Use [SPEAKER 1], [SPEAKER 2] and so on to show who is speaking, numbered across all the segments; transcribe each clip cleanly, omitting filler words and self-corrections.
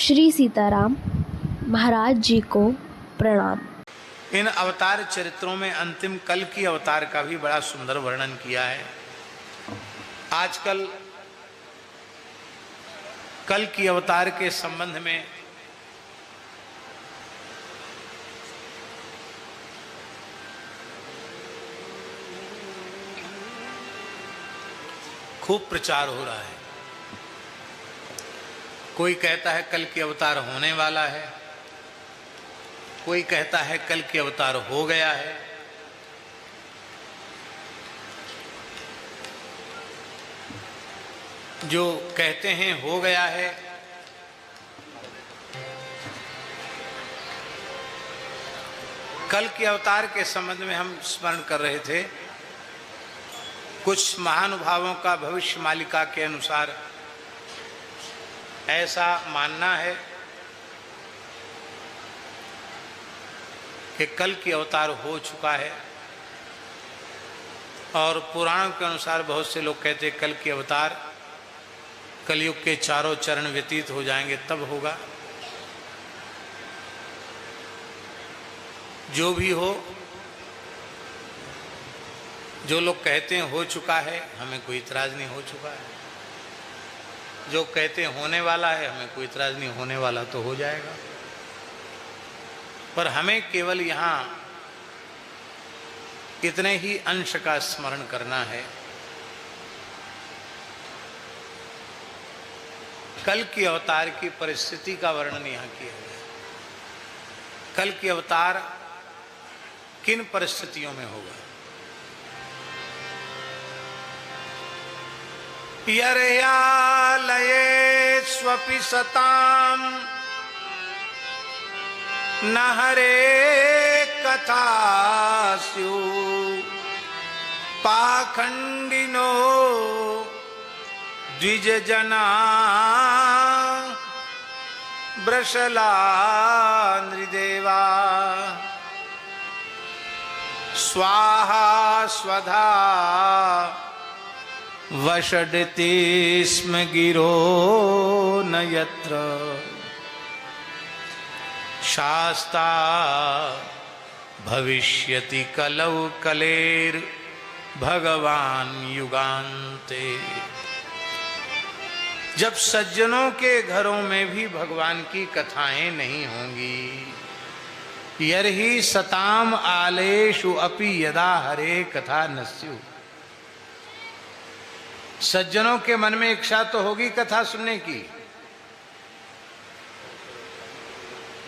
[SPEAKER 1] श्री सीताराम महाराज जी को प्रणाम।
[SPEAKER 2] इन अवतार चरित्रों में अंतिम कल की अवतार का भी बड़ा सुंदर वर्णन किया है। आजकल कल की अवतार के संबंध में खूब प्रचार हो रहा है। कोई कहता है कल की अवतार होने वाला है, कोई कहता है कल की अवतार हो गया है। जो कहते हैं हो गया है, कल के अवतार के संबंध में हम स्मरण कर रहे थे। कुछ महानुभावों का भविष्य मालिका के अनुसार ऐसा मानना है कि कल की अवतार हो चुका है, और पुराणों के अनुसार बहुत से लोग कहते हैं कल की अवतार कलयुग के चारों चरण व्यतीत हो जाएंगे तब होगा। जो भी हो, जो लोग कहते हैं हो चुका है, हमें कोई इतराज नहीं, हो चुका है। जो कहते हैं होने वाला है, हमें कोई इतराज नहीं, होने वाला तो हो जाएगा। पर हमें केवल यहाँ इतने ही अंश का स्मरण करना है। कल की अवतार की परिस्थिति का वर्णन यहाँ किया गया। कल की अवतार किन परिस्थितियों में होगा। यर्यालये स्वपि सताम न हरे कथा स्यु पाखंडिनो द्विज जना वृषला नृदेवा स्वाहा स्वधा वषडति स्म गिरो न यत्र शास्ता भविष्यति कलौ कलेर भगवान युगान्ते। जब सज्जनों के घरों में भी भगवान की कथाएं नहीं होंगी। यर्हि सताम आलेषु अपि यदा हरे कथा न स्युः। सज्जनों के मन में इच्छा तो होगी कथा सुनने की,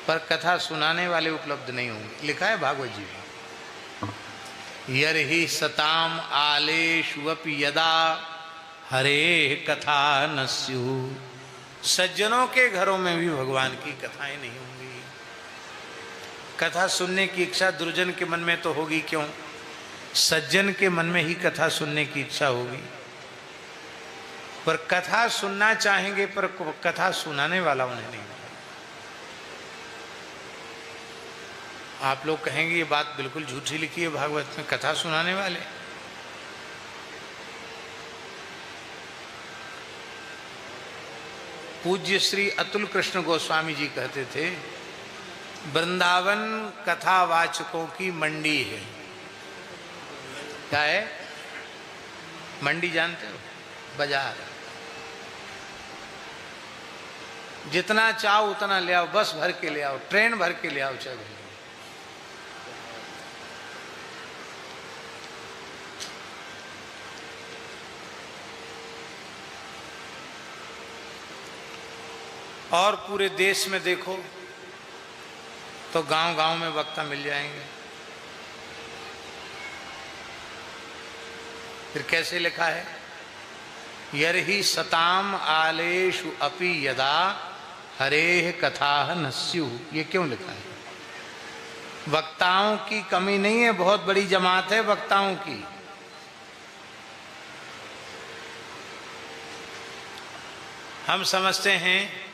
[SPEAKER 2] पर कथा सुनाने वाले उपलब्ध नहीं होंगे। लिखा है भागवत जी में, यर्हि सताम आलेषु अपि यदा हरे कथा न स्युः। सज्जनों के घरों में भी भगवान की कथाएं नहीं होंगी। कथा सुनने की इच्छा दुर्जन के मन में तो होगी क्यों, सज्जन के मन में ही कथा सुनने की इच्छा होगी। पर कथा सुनना चाहेंगे, पर कथा सुनाने वाला उन्हें नहीं। आप लोग कहेंगे ये बात बिल्कुल झूठी लिखी है भागवत में, कथा सुनाने वाले। पूज्य श्री अतुल कृष्ण गोस्वामी जी कहते थे, वृंदावन कथावाचकों की मंडी है। क्या है मंडी, जानते हो? बाजार। जितना चाहो उतना ले आओ, बस भर के ले आओ, ट्रेन भर के ले आओ, चलो। और पूरे देश में देखो तो गांव-गांव में वक्ता मिल जाएंगे। फिर कैसे लिखा है, यर्हि सताम आलेषु अपि यदा हरेः कथाः न स्युः। ये क्यों लिखा है? वक्ताओं की कमी नहीं है, बहुत बड़ी जमात है वक्ताओं की। हम समझते हैं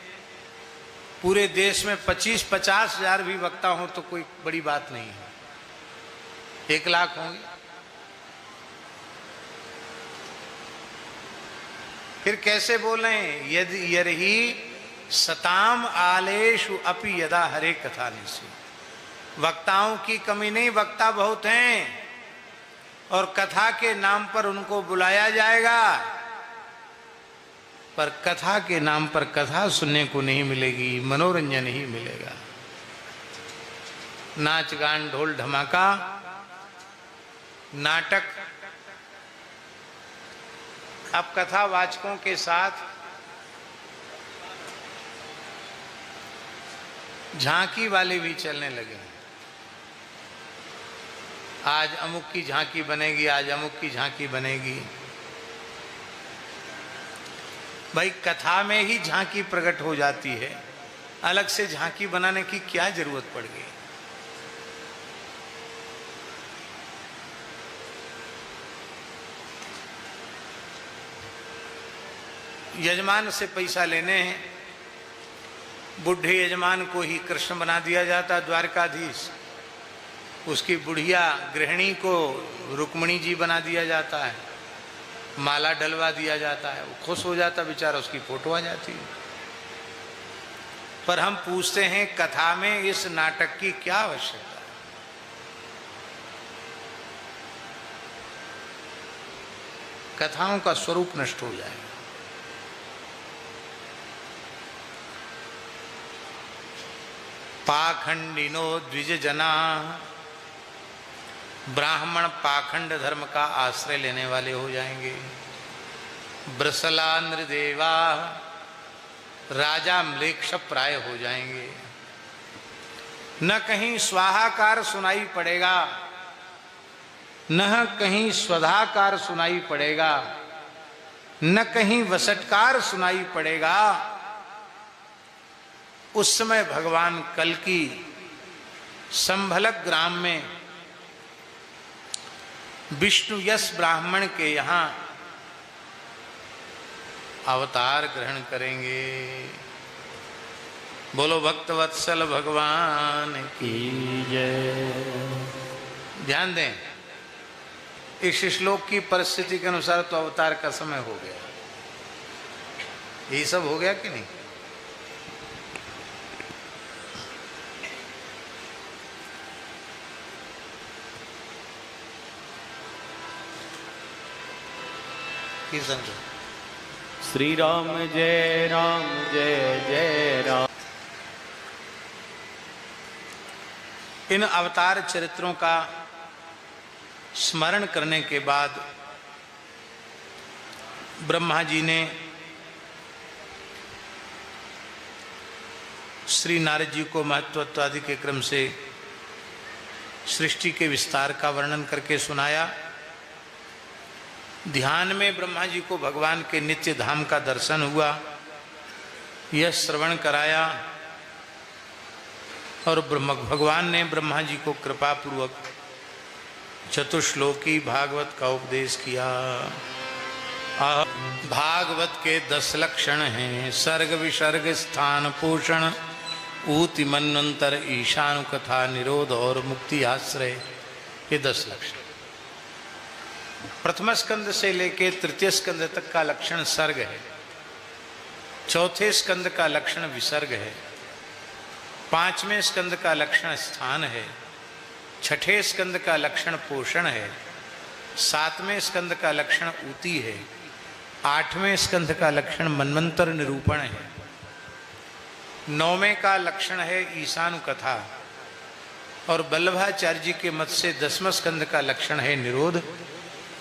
[SPEAKER 2] पूरे देश में 25-50 हजार भी वक्ता हो तो कोई बड़ी बात नहीं है। 1 लाख होंगे, फिर कैसे बोलें? यदि यर्हि सताम आलेषु अपि यदा हरे कथा निसी। वक्ताओं की कमी नहीं, वक्ता बहुत हैं और कथा के नाम पर उनको बुलाया जाएगा, पर कथा के नाम पर कथा सुनने को नहीं मिलेगी, मनोरंजन ही मिलेगा। नाच गान ढोल धमाका नाटक। अब कथावाचकों के साथ झांकी वाले भी चलने लगे। आज अमुक की झांकी बनेगी, आज अमुक की झांकी बनेगी। भाई कथा में ही झांकी प्रकट हो जाती है, अलग से झांकी बनाने की क्या जरूरत पड़ गई। यजमान से पैसा लेने हैं, बुढ़े यजमान को ही कृष्ण बना दिया जाता द्वारकाधीश, उसकी बुढ़िया गृहिणी को रुक्मणी जी बना दिया जाता है, माला डलवा दिया जाता है, वो खुश हो जाता बेचारा, उसकी फोटो आ जाती है। पर हम पूछते हैं कथा में इस नाटक की क्या आवश्यकता है? कथाओं का स्वरूप नष्ट हो जाएगा। पाखंडिनो द्विज जना, ब्राह्मण पाखंड धर्म का आश्रय लेने वाले हो जाएंगे। ब्रसला नृदेवा, राजा म्लेच्छ प्राय हो जाएंगे। न कहीं स्वाहाकार सुनाई पड़ेगा, न कहीं स्वधाकार सुनाई पड़ेगा, न कहीं वसटकार सुनाई पड़ेगा। उस समय भगवान कल्कि संभलक ग्राम में विष्णु यश ब्राह्मण के यहाँ अवतार ग्रहण करेंगे। बोलो भक्तवत्सल भगवान की जय। ध्यान दें, इस श्लोक की परिस्थिति के अनुसार तो अवतार का समय हो गया। यही सब हो गया कि नहीं?
[SPEAKER 3] श्री राम जय राम जय जय राम।
[SPEAKER 2] इन अवतार चरित्रों का स्मरण करने के बाद ब्रह्मा जी ने श्री नारद जी को महत्वत्वादि के क्रम से सृष्टि के विस्तार का वर्णन करके सुनाया। ध्यान में ब्रह्मा जी को भगवान के नित्य धाम का दर्शन हुआ, यह श्रवण कराया और भगवान ने ब्रह्मा जी को कृपा पूर्वक चतुश्लोकी भागवत का उपदेश किया। भागवत के 10 लक्षण हैं। सर्ग विसर्ग स्थान पोषण ऊति मनंतर ईशानु कथा निरोध और मुक्ति आश्रय, ये 10 लक्षण। प्रथम स्कंद से लेके तृतीय स्कंद तक का लक्षण सर्ग है, चौथे स्कंद का लक्षण विसर्ग है, पांचवें स्कंद का लक्षण स्थान है, छठे स्कंद का लक्षण पोषण है, सातवें स्कंद का लक्षण ऊती है, आठवें स्कंद का लक्षण मनवंतर निरूपण है, नौवें का लक्षण है ईशानु कथा और वल्लभाचार्य जी के मत से 10वें स्कंद का लक्षण है निरोध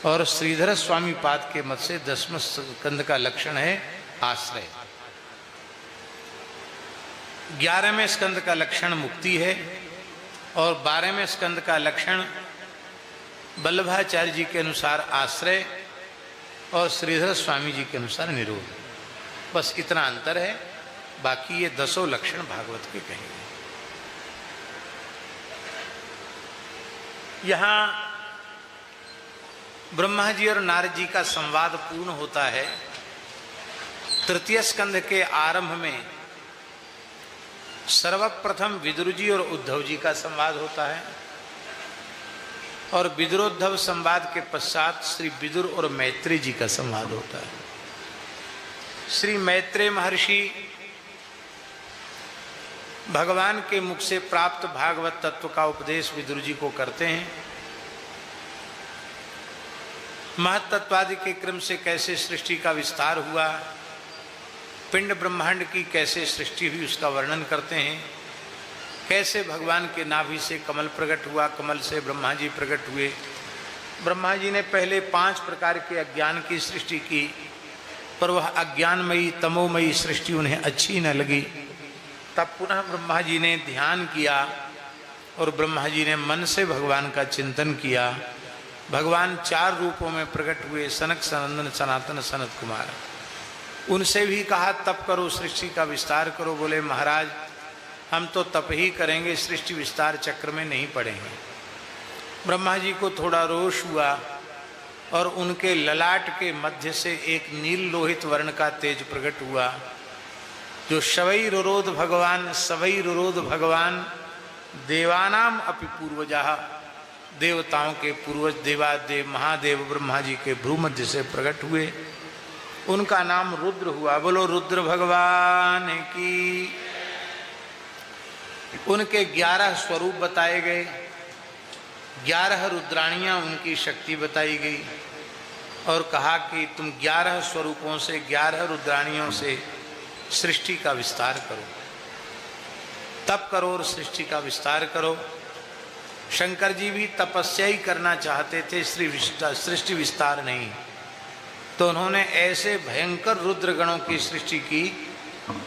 [SPEAKER 2] और श्रीधर स्वामी पाद के मत से 10वें स्कंद का लक्षण है आश्रय। 11वें स्कंद का लक्षण मुक्ति है और 12वें स्कंद का लक्षण वल्लभाचार्य जी के अनुसार आश्रय और श्रीधर स्वामी जी के अनुसार निरोध। बस इतना अंतर है, बाकी ये 10 लक्षण भागवत के कहेंगे। यहाँ ब्रह्मा जी और नारद जी का संवाद पूर्ण होता है। तृतीय स्कंध के आरंभ में सर्वप्रथम विदुर जी और उद्धव जी का संवाद होता है और विदुरोद्धव संवाद के पश्चात श्री विदुर और मैत्रेय जी का संवाद होता है। श्री मैत्रेय महर्षि भगवान के मुख से प्राप्त भागवत तत्व का उपदेश विदुर जी को करते हैं। महत्त्वादि के क्रम से कैसे सृष्टि का विस्तार हुआ, पिंड ब्रह्मांड की कैसे सृष्टि हुई उसका वर्णन करते हैं। कैसे भगवान के नाभि से कमल प्रकट हुआ, कमल से ब्रह्मा जी प्रकट हुए। ब्रह्मा जी ने पहले 5 प्रकार के अज्ञान की सृष्टि की, पर वह अज्ञानमयी तमोमयी सृष्टि उन्हें अच्छी न लगी। तब पुनः ब्रह्मा जी ने ध्यान किया और ब्रह्मा जी ने मन से भगवान का चिंतन किया। भगवान 4 रूपों में प्रकट हुए, सनक सनंदन सनातन सनत कुमार। उनसे भी कहा तप करो, सृष्टि का विस्तार करो। बोले महाराज हम तो तप ही करेंगे, सृष्टि विस्तार चक्र में नहीं पड़ेंगे। ब्रह्मा जी को थोड़ा रोष हुआ और उनके ललाट के मध्य से एक नील लोहित वर्ण का तेज प्रकट हुआ, जो शवै रुरोध भगवान सवै रुरोध भगवान देवानाम अपि पूर्वजा, देवताओं के पूर्वज देवादेव महादेव ब्रह्मा जी के भ्रू मध्य से प्रकट हुए। उनका नाम रुद्र हुआ। बोलो रुद्र भगवान की। उनके 11 स्वरूप बताए गए, 11 रुद्राणियां उनकी शक्ति बताई गई और कहा कि तुम 11 स्वरूपों से 11 रुद्राणियों से सृष्टि का विस्तार करो, तप करो और सृष्टि का विस्तार करो। शंकर जी भी तपस्या ही करना चाहते थे, सृष्टि विस्तार नहीं। तो उन्होंने ऐसे भयंकर रुद्र गणों की सृष्टि की,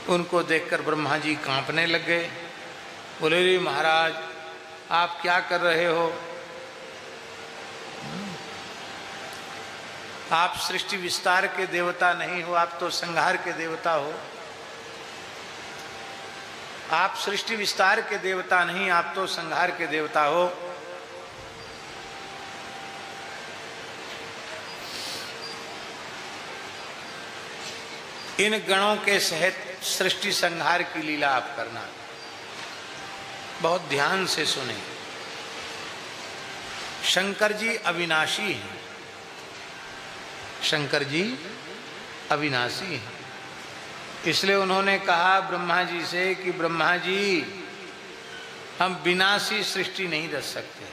[SPEAKER 2] उनको देखकर ब्रह्मा जी कांपने लग गए। बोले रे महाराज आप क्या कर रहे हो, आप सृष्टि विस्तार के देवता नहीं हो, आप तो संहार के देवता हो। आप सृष्टि विस्तार के देवता नहीं, आप तो संहार के देवता हो। इन गणों के सहित सृष्टि संहार की लीला आप करना। बहुत ध्यान से सुने। शंकर जी अविनाशी हैं, शंकर जी अविनाशी हैं। इसलिए उन्होंने कहा ब्रह्मा जी से कि ब्रह्मा जी हम विनाशी सृष्टि नहीं रच सकते,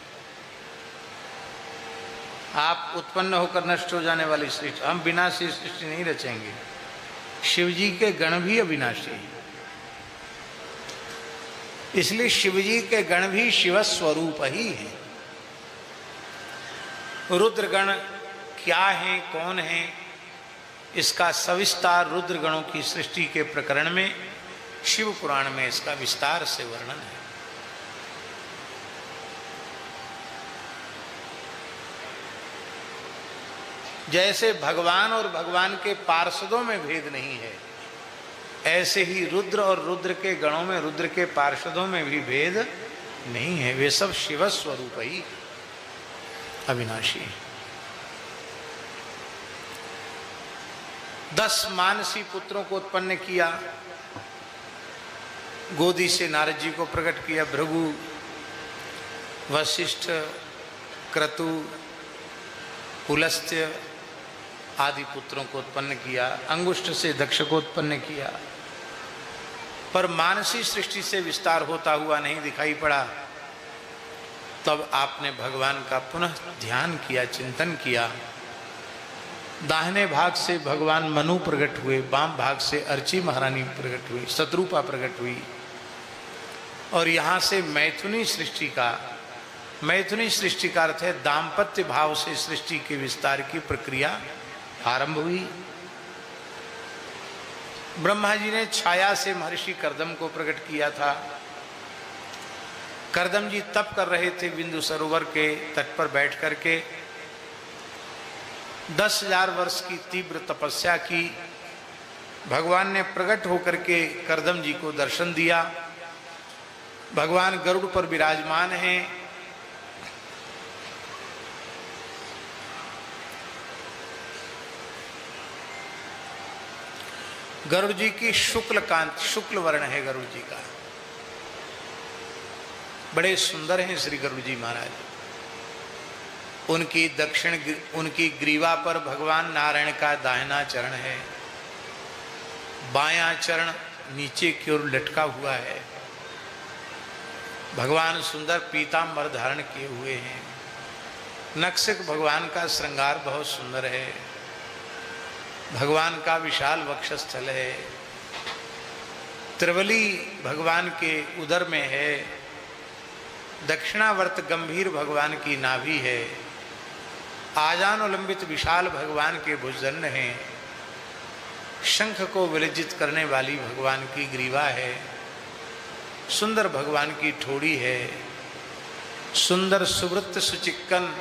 [SPEAKER 2] आप उत्पन्न होकर नष्ट हो जाने वाली सृष्टि, हम विनाशी सृष्टि नहीं रचेंगे। शिव जी के गण भी अविनाशी हैं, इसलिए शिव जी के गण भी शिव स्वरूप ही हैं। रुद्र गण क्या है, कौन है, इसका सविस्तार रुद्र गणों की सृष्टि के प्रकरण में शिव पुराण में इसका विस्तार से वर्णन है। जैसे भगवान और भगवान के पार्षदों में भेद नहीं है, ऐसे ही रुद्र और रुद्र के गणों में, रुद्र के पार्षदों में भी भेद नहीं है। वे सब शिव स्वरूप ही अविनाशी। 10 मानसी पुत्रों को उत्पन्न किया, गोदी से नारद जी को प्रकट किया। भृगु, वशिष्ठ, क्रतु, पुलस्त्य आदि पुत्रों को उत्पन्न किया। अंगुष्ठ से दक्ष को उत्पन्न किया, पर मानसी सृष्टि से विस्तार होता हुआ नहीं दिखाई पड़ा। तब आपने भगवान का पुनः ध्यान किया, चिंतन किया। दाहिने भाग से भगवान मनु प्रकट हुए, बाम भाग से अर्ची महारानी प्रकट हुई, शत्रुपा प्रकट हुई, और यहाँ से मैथुनी सृष्टि का, मैथुनी सृष्टि का अर्थ है दाम्पत्य भाव से सृष्टि के विस्तार की प्रक्रिया आरंभ हुई। ब्रह्मा जी ने छाया से महर्षि कर्दम को प्रकट किया था। कर्दम जी तप कर रहे थे बिंदु सरोवर के तट पर बैठ करके। 10,000 वर्ष की तीव्र तपस्या की। भगवान ने प्रकट होकर के कर्दम जी को दर्शन दिया। भगवान गरुड़ पर विराजमान हैं। गरुड़ जी की शुक्ल कांत, शुक्ल वर्ण है गरुड़ जी का, बड़े सुंदर हैं श्री गरुड़ जी महाराज। उनकी दक्षिण, उनकी ग्रीवा पर भगवान नारायण का दाहिना चरण है, बायां चरण नीचे की ओर लटका हुआ है। भगवान सुंदर पीतांबर धारण किए हुए हैं। नखशिख भगवान का श्रृंगार बहुत सुंदर है। भगवान का विशाल वक्षस्थल है। त्रिवली भगवान के उदर में है। दक्षिणावर्त गंभीर भगवान की नाभि है। आजानुलंबित विशाल भगवान के भुजदंड हैं। शंख को विलज्जित करने वाली भगवान की ग्रीवा है। सुंदर भगवान की ठोड़ी है। सुंदर सुवृत्त सुचिक्कन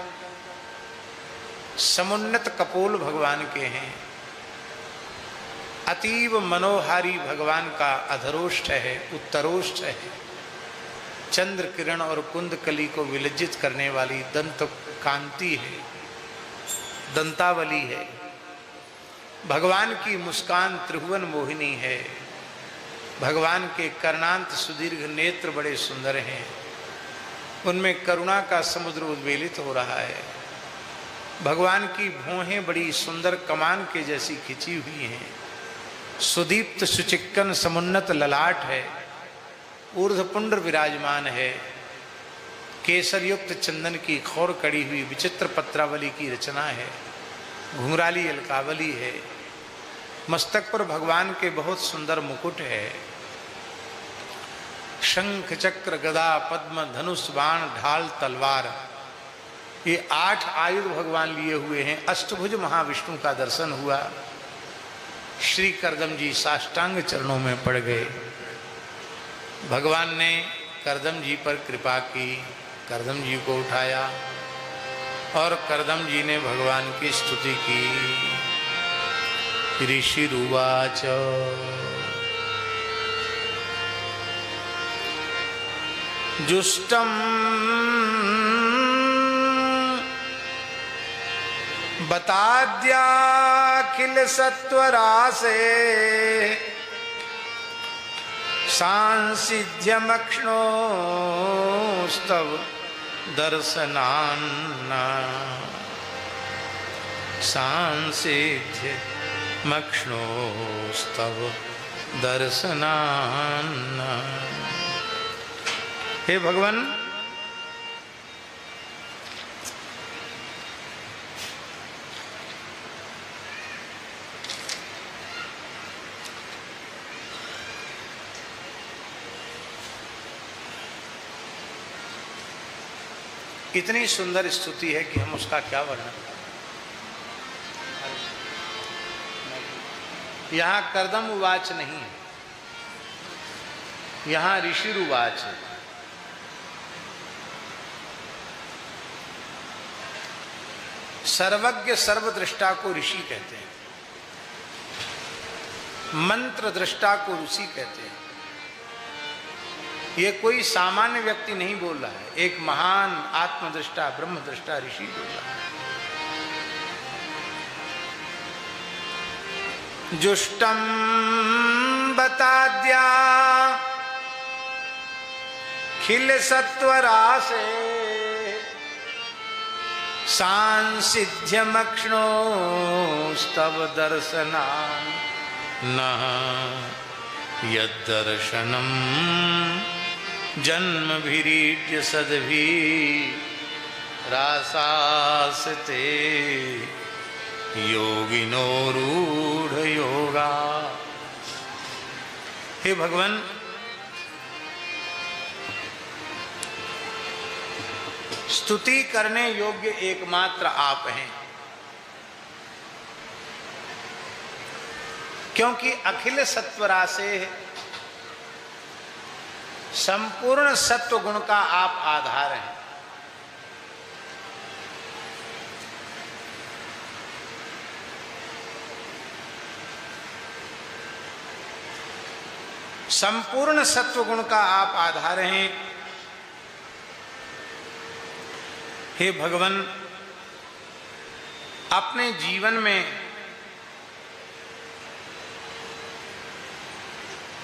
[SPEAKER 2] समुन्नत कपोल भगवान के हैं। अतीव मनोहारी भगवान का अधरोष्ठ है, उत्तरोष्ठ है। चंद्र किरण और कुंदकली को विलज्जित करने वाली दंत कांति है, दंतावली है। भगवान की मुस्कान त्रिभुवन मोहिनी है। भगवान के कर्णांत सुदीर्घ नेत्र बड़े सुंदर हैं। उनमें करुणा का समुद्र उद्वेलित हो रहा है। भगवान की भौहें बड़ी सुंदर कमान के जैसी खिंची हुई हैं। सुदीप्त सुचिक्कन समुन्नत ललाट है। ऊर्ध्वपुंड विराजमान है। केसरयुक्त चंदन की खौर कड़ी हुई विचित्र पत्रावली की रचना है। घुंघराली अलकावली है। मस्तक पर भगवान के बहुत सुंदर मुकुट है। शंख चक्र गदा पद्म धनुष बाण ढाल तलवार, ये 8 आयुध भगवान लिए हुए हैं। अष्टभुज महाविष्णु का दर्शन हुआ। श्री करदम जी साष्टांग चरणों में पड़ गए। भगवान ने करदम जी पर कृपा की। करदम जी को उठाया और करदम जी ने भगवान की स्तुति की। ऋषिरुवाच जुष्टम बताद्याखिल सत्वरासे सांसिध्यमक्ष्णोस्तव दर्शनान्न सांसिध्यमक्ष्णोस्तव दर्शनान्न। हे भगवान, इतनी सुंदर स्तुति है कि हम उसका क्या वर्णन करें। यहां कर्दम उवाच नहीं है, यहां ऋषिरुवाच है। सर्वज्ञ सर्वदृष्टा को ऋषि कहते हैं। मंत्र दृष्टा को ऋषि कहते हैं। ये कोई सामान्य व्यक्ति नहीं बोल रहा है, एक महान आत्मदृष्टा ब्रह्मदृष्टा ऋषि बोल रहा है। जुष्टम बताद्या खिल सत्वरासे सांसिध्यमक्ष्णोस्तव दर्शनान् न यद्दर्शनम् जन्मभिरीड्य सद्भि रासास्ते योगिनो रूढ़ योगा। हे भगवान, स्तुति करने योग्य एकमात्र आप हैं, क्योंकि अखिल सत्वरासे संपूर्ण सत्व गुण का आप आधार हैं। संपूर्ण सत्व गुण का आप आधार हैं। हे भगवान, अपने जीवन में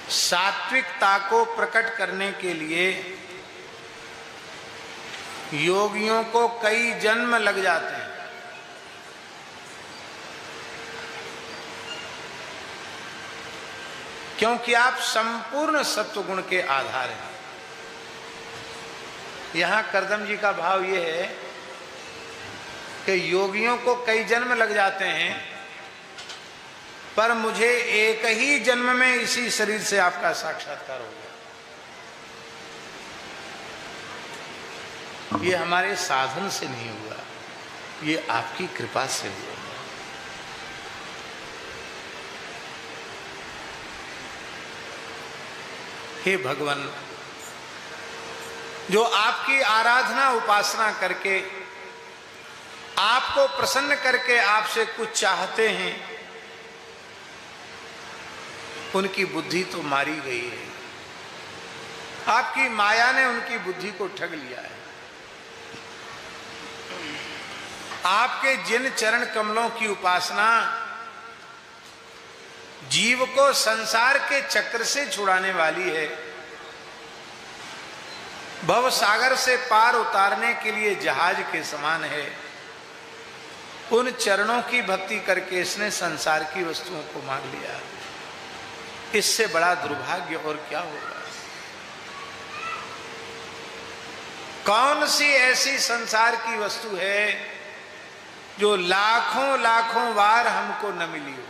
[SPEAKER 2] सात्विकता को प्रकट करने के लिए योगियों को कई जन्म लग जाते हैं। क्योंकि आप संपूर्ण सत्वगुण के आधार हैं। यहाँ करदम जी का भाव ये है कि योगियों को कई जन्म लग जाते हैं, पर मुझे एक ही जन्म में इसी शरीर से आपका साक्षात्कार हो गया। ये हमारे साधन से नहीं हुआ, ये आपकी कृपा से हुआ। हे भगवान, जो आपकी आराधना उपासना करके आपको प्रसन्न करके आपसे कुछ चाहते हैं, उनकी बुद्धि तो मारी गई है। आपकी माया ने उनकी बुद्धि को ठग लिया है। आपके जिन चरण कमलों की उपासना जीव को संसार के चक्र से छुड़ाने वाली है, भव सागर से पार उतारने के लिए जहाज के समान है, उन चरणों की भक्ति करके इसने संसार की वस्तुओं को मांग लिया। इससे बड़ा दुर्भाग्य और क्या होगा? कौन सी ऐसी संसार की वस्तु है जो लाखों लाखों बार हमको न मिली हो?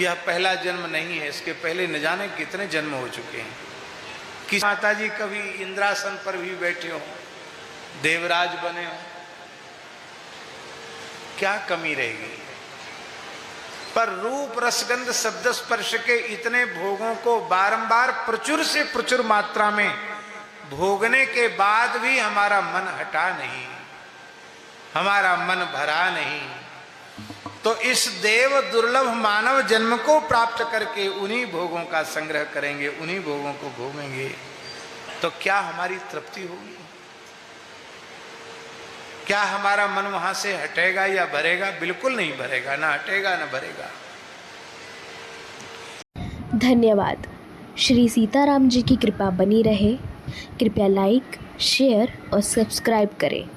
[SPEAKER 2] यह पहला जन्म नहीं है, इसके पहले न जाने कितने जन्म हो चुके हैं। किसी माता जी कभी इंद्रासन पर भी बैठे हो, देवराज बने हो, क्या कमी रहेगी? पर रूप रसगंध शब्द स्पर्श के इतने भोगों को बारंबार प्रचुर से प्रचुर मात्रा में भोगने के बाद भी हमारा मन हटा नहीं, हमारा मन भरा नहीं, तो इस देव दुर्लभ मानव जन्म को प्राप्त करके उन्हीं भोगों का संग्रह करेंगे, उन्हीं भोगों को भोगेंगे, तो क्या हमारी तृप्ति होगी? क्या हमारा मन वहां से हटेगा या भरेगा? बिल्कुल नहीं भरेगा, ना हटेगा ना भरेगा।
[SPEAKER 1] धन्यवाद। श्री सीताराम जी की कृपा बनी रहे। कृपया लाइक, शेयर और सब्सक्राइब करें।